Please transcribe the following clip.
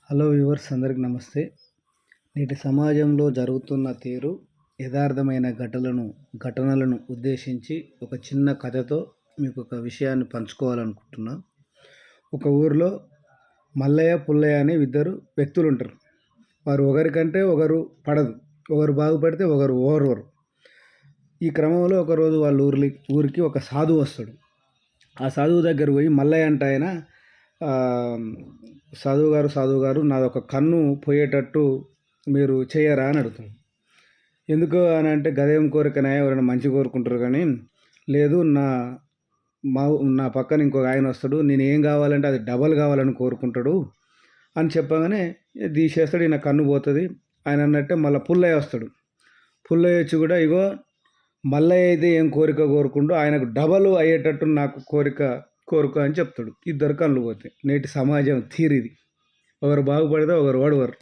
Hello viewers అందరికి నమస్తే. నేటి సమాజంలో జరుగుతున్న తీరు యథార్థమైన ఘటనలను ఉద్దేశించి ఒక చిన్న కథతో మీకు ఒక విషయాన్ని పంచుకోవాలనుకుంటున్నా. ఒక ఊరిలో మల్లయ్య, పుల్లయ్య అనే ఇద్దరు వ్యక్తులు ఉంటారు. వారు ఒకరికంటే ఒకరు పడదు. ఒకరు బాగుపడితే ఒకరు ఓర్వరు. ఈ క్రమంలో ఒకరోజు వాళ్ళ ఊరికి ఒక సాధువు వస్తాడు. ఆ సాధువు దగ్గర పోయి మల్లయ్య అంటే ఆయన సాధువు గారు నాది ఒక కన్ను పోయేటట్టు మీరు చేయరా అని అడుగుతాడు. ఎందుకు అని అంటే గదేం కోరికనా, ఎవరైనా మంచి కోరుకుంటారు కానీ లేదు, నా పక్కన ఇంకొక ఆయన వస్తాడు, నేను ఏం కావాలంటే అది డబల్ కావాలని కోరుకుంటాడు అని చెప్పగానే తీసేస్తాడు. ఈయన కన్ను పోతుంది. ఆయన అన్నట్టే మళ్ళీ పుల్లయ్య వస్తాడు. పుల్లయ్య వచ్చి కూడా ఇగో మల్లయ్య అయితే ఏం కోరిక కోరుకుంటూ ఆయనకు డబల్ అయ్యేటట్టు నాకు కోరుకో అని చెప్తాడు. ఇద్దరు కళ్ళు పోతాయి. నేటి సమాజం తీరిది. ఒకరు బాగుపడితే ఒకరు ఓడవరు.